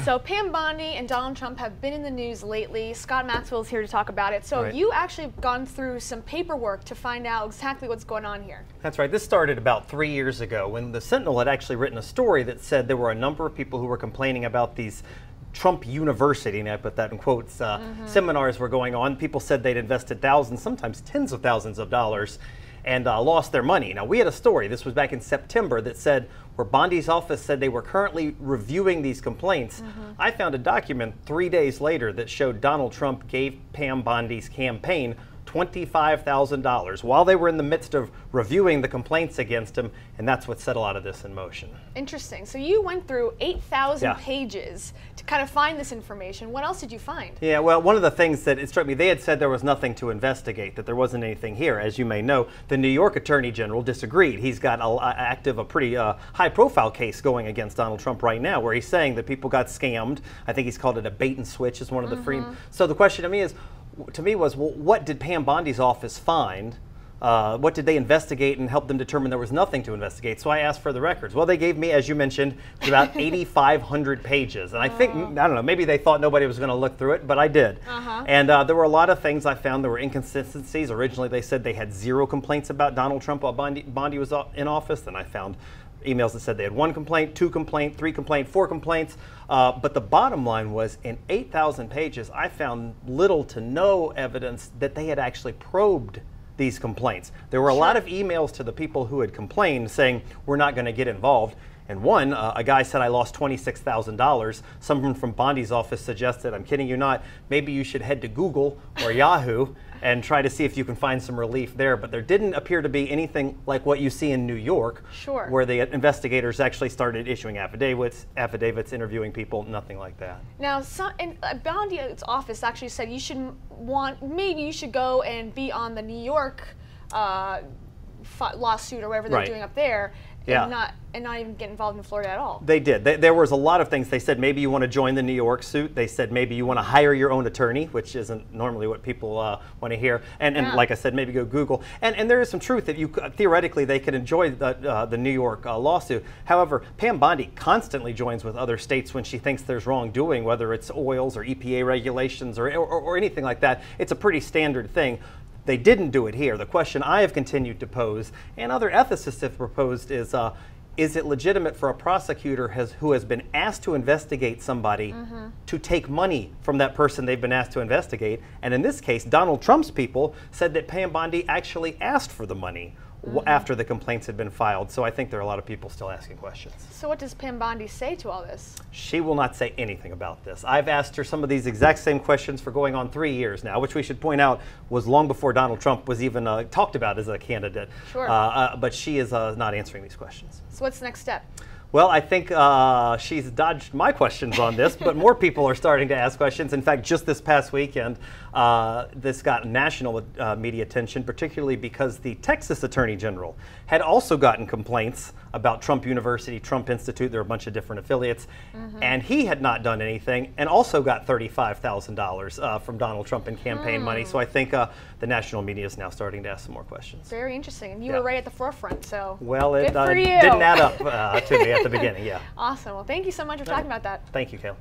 So Pam Bondi and Donald Trump have been in the news lately. Scott Maxwell's here to talk about it. So you actually have gone through some paperwork to find out exactly what's going on here. That's right. This started about 3 years ago when the Sentinel had actually written a story that said there were a number of people who were complaining about these Trump Unviersity, and I put that in quotes, seminars were going on. People said they'd invested thousands, sometimes tens of thousands of dollars, and lost their money. Now, we had a story, this was back in September, that said where Bondi's office said they were currently reviewing these complaints. I found a document 3 days later that showed Donald Trump gave Pam Bondi's campaign $25,000 while they were in the midst of reviewing the complaints against him, and that's what set a lot of this in motion. Interesting. So you went through 8,000 pages to kind of find this information. What else did you find? Yeah, well, one of the things that it struck me, they had said there was nothing to investigate, that there wasn't anything here. As you may know, the New York Attorney General disagreed. He's got a pretty high-profile case going against Donald Trump right now, where he's saying that people got scammed. I think he's called it a bait and switch, is one of the free. So the question to me was, well, what did Pam Bondi's office find? What did they investigate and help them determine there was nothing to investigate? So I asked for the records. Well, they gave me, as you mentioned, about 8,500 pages. And I think, I don't know, maybe they thought nobody was going to look through it, but I did. And there were a lot of things I found. There were inconsistencies. Originally, they said they had 0 complaints about Donald Trump while Bondi was in office. Then I found emails that said they had 1 complaint, 2 complaints, 3 complaints, 4 complaints. But the bottom line was, in 8,000 pages, I found little to no evidence that they had actually probed these complaints. There were a lot of emails to the people who had complained saying, we're not going to get involved. And one, a guy said, I lost $26,000. Someone from Bondi's office suggested, I'm kidding you not, maybe you should head to Google or Yahoo and try to see if you can find some relief there. But there didn't appear to be anything like what you see in New York, where the investigators actually started issuing affidavits, interviewing people, nothing like that. Now, in Bondi's office actually said maybe you should go and be on the New York lawsuit or whatever they're doing up there. And not even get involved in Florida at all. They did. There was a lot of things. They said maybe you want to join the New York suit. They said maybe you want to hire your own attorney, which isn't normally what people want to hear. And like I said, maybe go Google. And there is some truth that theoretically they could enjoy the New York lawsuit. However, Pam Bondi constantly joins with other states when she thinks there's wrongdoing, whether it's oils or EPA regulations or anything like that. It's a pretty standard thing. They didn't do it here. The question I have continued to pose, and other ethicists have proposed, is it legitimate for a prosecutor who has been asked to investigate somebody to take money from that person they've been asked to investigate? And in this case, Donald Trump's people said that Pam Bondi actually asked for the money after the complaints had been filed. So I think there are a lot of people still asking questions. So what does Pam Bondi say to all this? She will not say anything about this. I've asked her some of these exact same questions for going on 3 years now, which we should point out was long before Donald Trump was even talked about as a candidate. But she is not answering these questions. So what's the next step? Well, I think she's dodged my questions on this, but more people are starting to ask questions. In fact, just this past weekend, this got national media attention, particularly because the Texas Attorney General had also gotten complaints about Trump University, Trump Institute. There are a bunch of different affiliates. And he had not done anything and also got $35,000 from Donald Trump in campaign money. So I think the national media is now starting to ask some more questions. Very interesting. And you were right at the forefront, so well, it didn't add up to me at the beginning, Awesome. Well, thank you so much for talking about that. Thank you, Kayla.